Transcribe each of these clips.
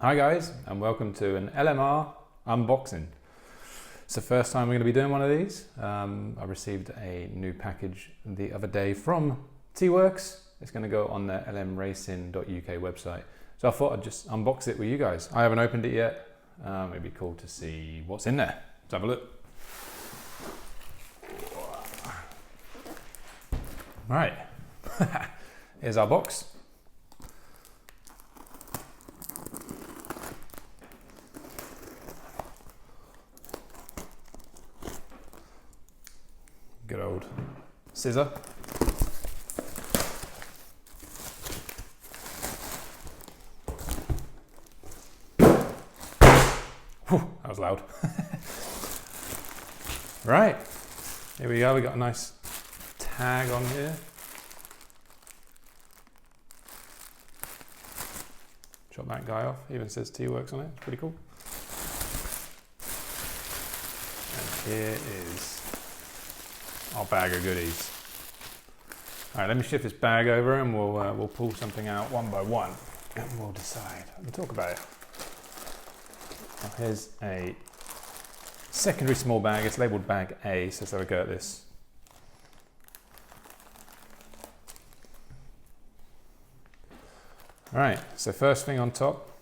Hi guys, and welcome to an LMR unboxing. It's the first time we're going to be doing one of these. I received a new package the other day from T-Works. It's going to go on the lmracing.uk website. So I thought I'd just unbox it with you guys. I haven't opened it yet. It'd be cool to see what's in there. Let's have a look. Right, here's our box. Good old scissor. Whew, that was loud. Right, here we go. We got a nice tag on here. Chop that guy off. Even says T-Works on it. It's pretty cool. And here is our bag of goodies. All right, let me shift this bag over and we'll pull something out one by one and we'll decide and talk about it. Now, here's a secondary small bag. It's labeled bag A, so let's have a go at this. All right, so first thing on top,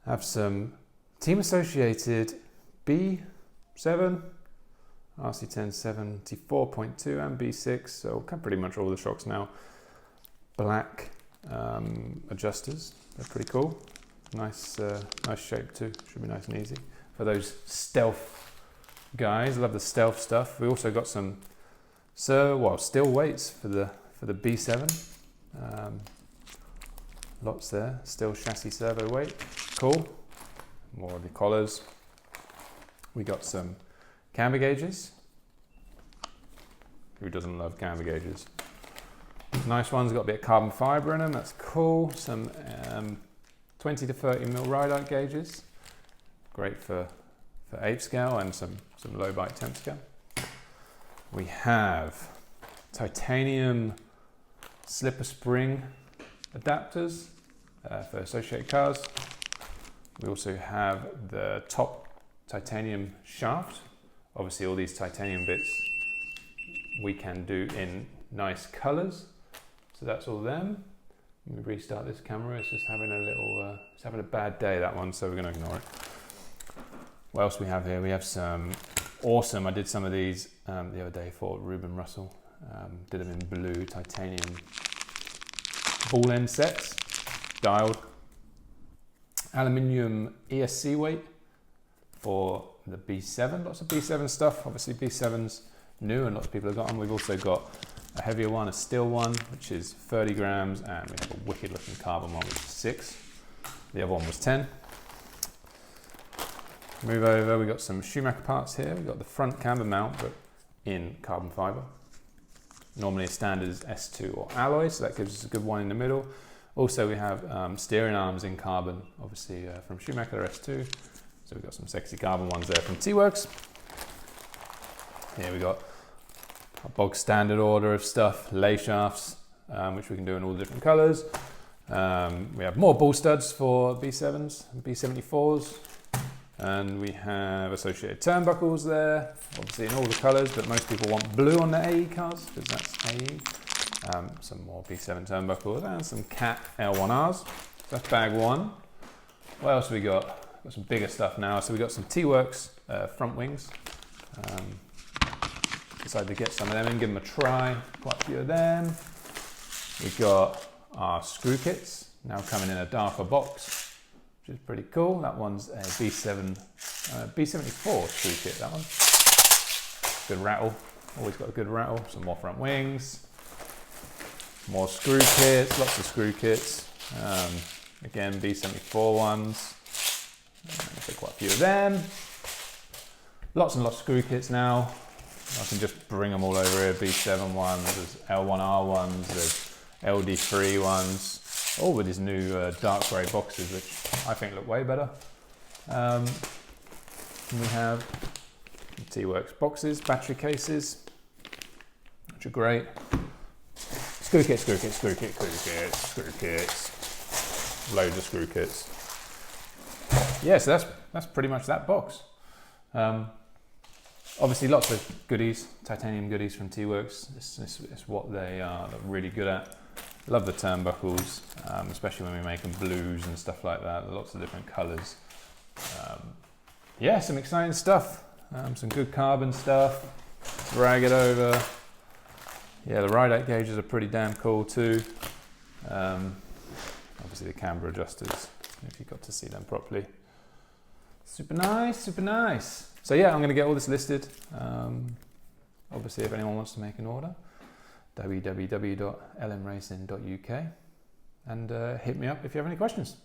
have some team associated B7, RC10 74.2 and B6, so pretty much all the shocks now. Black adjusters, they're pretty cool. Nice, nice shape too, should be nice and easy. For those stealth guys, love the stealth stuff. We also got some steel weights for the B7. Lots there, steel chassis servo weight, cool. More of the collars. We got some camber gauges. Who doesn't love camber gauges? Nice ones, got a bit of carbon fibre in them, that's cool. Some 20 to 30 mil ride height gauges. Great for 8 scale and some low bike temp scale. We have titanium slipper spring adapters for associated cars. We also have the top titanium shaft. Obviously all these titanium bits we can do in nice colors. So that's all them. Let me restart this camera. It's just having a little, it's having a bad day, that one, so we're gonna ignore it. What else we have here? We have some awesome, I did some of these the other day for Ruben Russell. Did them in blue titanium ball end sets, dialed. Aluminium ESC weight for the B7, lots of B7 stuff. Obviously B7's new and lots of people have got them. We've also got a heavier one, a steel one, which is 30 grams, and we have a wicked looking carbon one, which is 6. The other one was 10. Move over, we got some Schumacher parts here. We've got the front camber mount, but in carbon fibre. Normally a standard is S2 or alloy, so that gives us a good one in the middle. Also we have steering arms in carbon, obviously from Schumacher, they're S2. So we've got some sexy carbon ones there from T-Works. Here we got a bog standard order of stuff, lay shafts, which we can do in all different colours. We have more ball studs for B7s and B74s. And we have associated turnbuckles there, obviously in all the colours, but most people want blue on the AE cars, because that's AE. Some more B7 turnbuckles and some Cat L1Rs. That's bag one. What else have we got? Got some bigger stuff now. So we got some T-Works front wings. Decided to get some of them in, give them a try. Quite a few of them. We've got our screw kits, now coming in a darker box, which is pretty cool. That one's a B74 screw kit, that one. Good rattle, always got a good rattle. Some more front wings, more screw kits, lots of screw kits. Again, B74 ones. So quite a few of them. Lots and lots of screw kits now. I can just bring them all over here. B7 ones, there's L1R ones, there's LD3 ones, all with these new dark grey boxes, which I think look way better. And we have T-Works boxes, battery cases, which are great. Screw kits, screw kits, screw kits, screw kits, screw kits. loads of screw kits. Yeah, so that's pretty much that box. Obviously lots of goodies, titanium goodies from T-Works. It's what they're really good at. Love the turnbuckles, especially when we make them blues and stuff like that. Lots of different colours. Yeah, some exciting stuff. Some good carbon stuff. Drag it over. Yeah, the ride out gauges are pretty damn cool too. Obviously the camber adjusters, if you got to see them properly. Super nice, super nice. So yeah, I'm going to get all this listed. Obviously, if anyone wants to make an order, www.lmracing.uk, and hit me up if you have any questions.